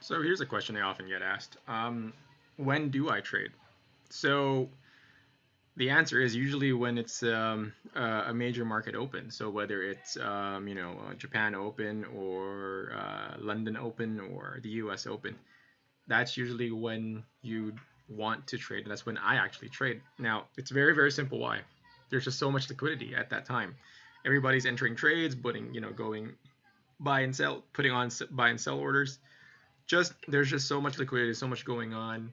So here's a question I often get asked. When do I trade? So the answer is usually when it's a major market open. So whether it's Japan Open or London Open or the U.S. Open, that's usually when you want to trade, and that's when I actually trade. Now it's very simple. Why? There's just so much liquidity at that time. Everybody's entering trades, putting going buy and sell, putting on buy and sell orders. Just there's just so much liquidity, so much going on.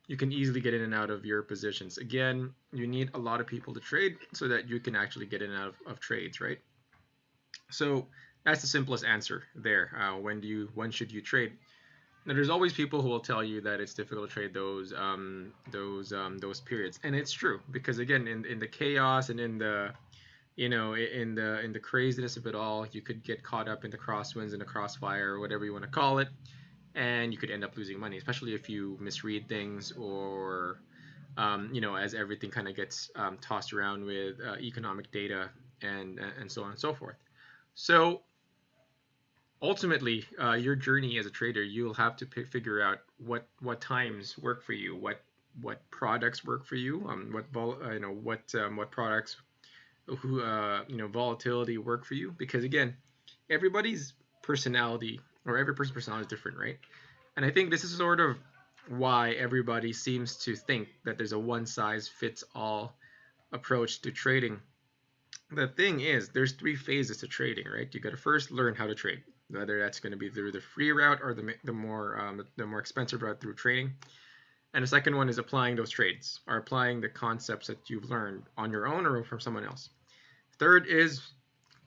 You can easily get in and out of your positions. Again, you need a lot of people to trade so that you can actually get in and out of trades, right? So that's the simplest answer there. When should you trade? Now, there's always people who will tell you that it's difficult to trade those periods, and it's true because again, in the chaos and in the in the craziness of it all, you could get caught up in the crosswinds and the crossfire or whatever you want to call it, and you could end up losing money, especially if you misread things or as everything kind of gets tossed around with economic data and so on and so forth. So ultimately, your journey as a trader, you'll have to figure out what times work for you, what products work for you, what products who volatility work for you, because again, everybody's personality or every person's personality is different, right? And I think this is sort of why everybody seems to think that there's a one size fits all approach to trading. The thing is, there's three phases to trading, right? You got to first learn how to trade, whether that's going to be through the free route or the more expensive route through trading. And the second one is applying those trades or applying the concepts that you've learned on your own or from someone else. Third is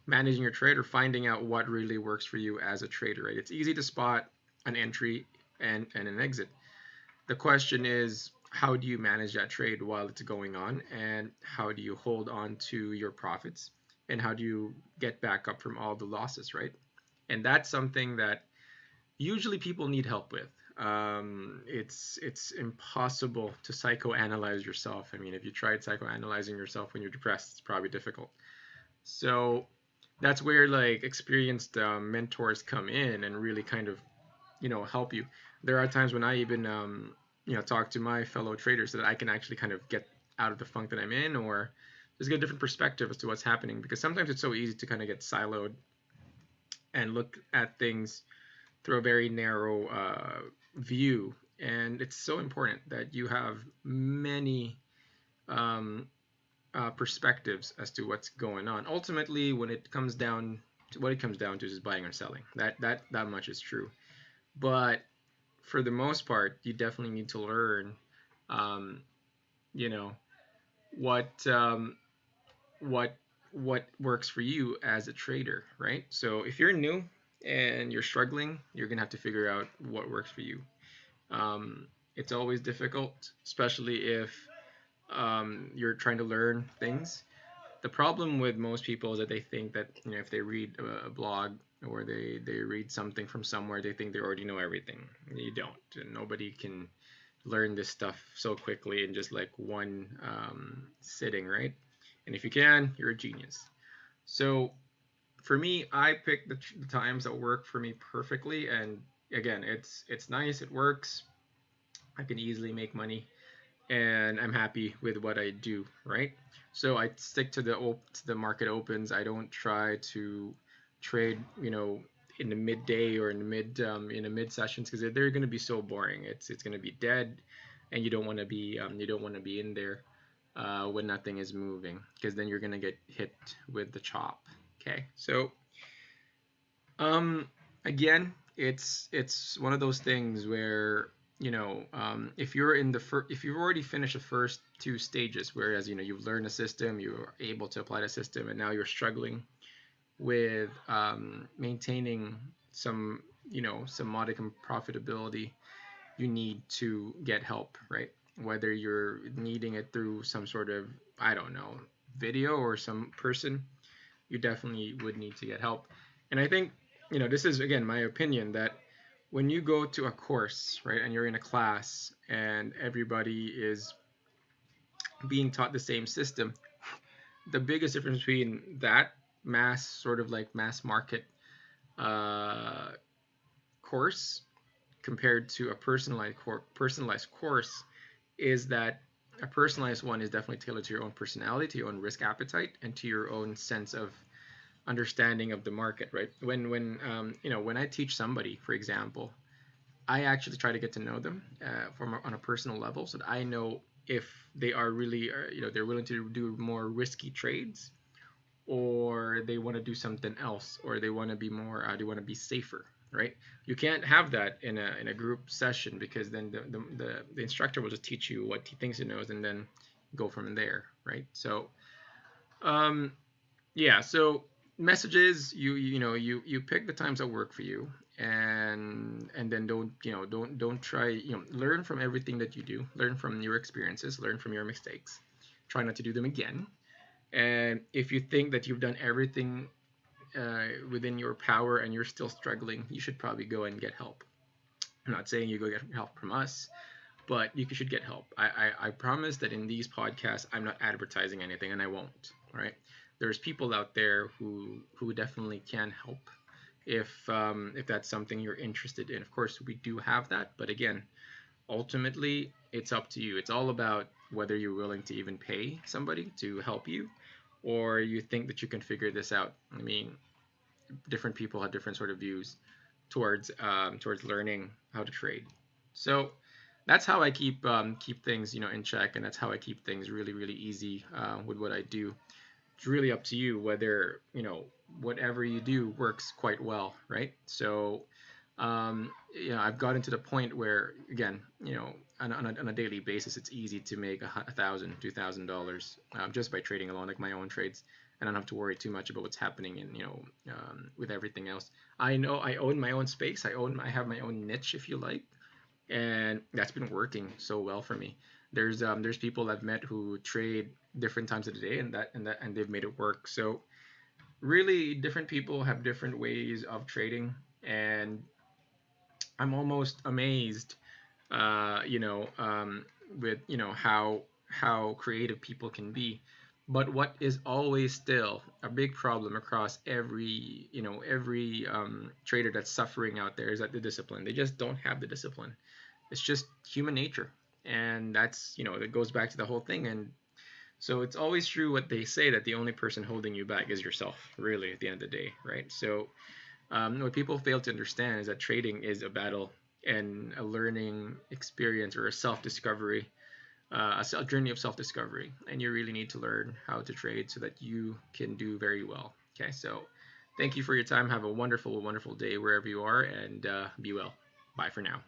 managing your trade or finding out what really works for you as a trader, right? It's easy to spot an entry and an exit. The question is, how do you manage that trade while it's going on, and how do you hold on to your profits, and how do you get back up from all the losses, right? And that's something that usually people need help with. It's impossible to psychoanalyze yourself. I mean, if you tried psychoanalyzing yourself when you're depressed, it's probably difficult. So that's where like experienced mentors come in and really kind of help you. There are times when I even talk to my fellow traders so that I can actually kind of get out of the funk that I'm in, or just get a different perspective as to what's happening, because sometimes it's so easy to kind of get siloed and look at things through a very narrow view. And it's so important that you have many um, perspectives as to what's going on. Ultimately, when it comes down to what it comes down to is buying or selling. That much is true. But for the most part, you definitely need to learn, um, you know, what what what works for you as a trader, right? So if you're new and you're struggling, you're gonna have to figure out what works for you. It's always difficult, especially if you're trying to learn things. The problem with most people is that they think that if they read a blog or they read something from somewhere, they think they already know everything. You don't. Nobody can learn this stuff so quickly in just like one sitting, right? And if you can, you're a genius. So for me, I pick the times that work for me perfectly, and again, it's nice, it works. I can easily make money, and I'm happy with what I do, right? So I stick to the market opens. I don't try to trade, in the midday or in the mid sessions, because they're going to be so boring. It's going to be dead, and you don't want to be in there when nothing is moving, because then you're going to get hit with the chop. Okay, so um, again, it's one of those things where if you're if you've already finished the first two stages, whereas you've learned a system, you're able to apply the system, and now you're struggling with maintaining some some modicum profitability, you need to get help, right? Whether you're needing it through some sort of, I don't know, video or some person, you definitely would need to get help. And I think, this is again my opinion, that when you go to a course, right, and you're in a class and everybody is being taught the same system, the biggest difference between that mass market uh, course compared to a personalized course is that a personalized one is definitely tailored to your own personality, to your own risk appetite, and to your own sense of understanding of the market, right? When I teach somebody, for example, I actually try to get to know them from on a personal level, so that I know if they are really, they're willing to do more risky trades, or they want to do something else, or they want to be more, they want to be safer, right? You can't have that in a group session, because then the instructor will just teach you what he thinks he knows and then go from there, right? So um, yeah, so messages, you pick the times that work for you, and then don't try, learn from everything that you do, learn from your experiences, learn from your mistakes, try not to do them again. And if you think that you've done everything within your power and you're still struggling, you should probably go and get help. I'm not saying you go get help from us, but you should get help. I promise that in these podcasts, I'm not advertising anything, and I won't. All right. There's people out there who definitely can help if that's something you're interested in. Of course, we do have that, but again, ultimately, it's up to you. It's all about whether you're willing to even pay somebody to help you, or you think that you can figure this out. I mean, different people have different sort of views towards learning how to trade. So that's how I keep things in check, and that's how I keep things really really easy with what I do. It's really up to you whether whatever you do works quite well, right? So I've gotten to the point where, again, on a daily basis, it's easy to make $1,000, $2,000 just by trading alone, like my own trades. And I don't have to worry too much about what's happening in with everything else. I know I own my own space. I have my own niche, if you like, and that's been working so well for me. There's people I've met who trade different times of the day, and they've made it work. So really, different people have different ways of trading, and I'm almost amazed, with how creative people can be. But what is always still a big problem across every trader that's suffering out there is that the discipline. They just don't have the discipline. It's just human nature, and that goes back to the whole thing. And so it's always true what they say, that the only person holding you back is yourself, really, at the end of the day, right? So what people fail to understand is that trading is a battle and a learning experience, or a self-discovery, a journey of self-discovery, and you really need to learn how to trade so that you can do very well. Okay, so thank you for your time. Have a wonderful, wonderful day wherever you are, and be well. Bye for now.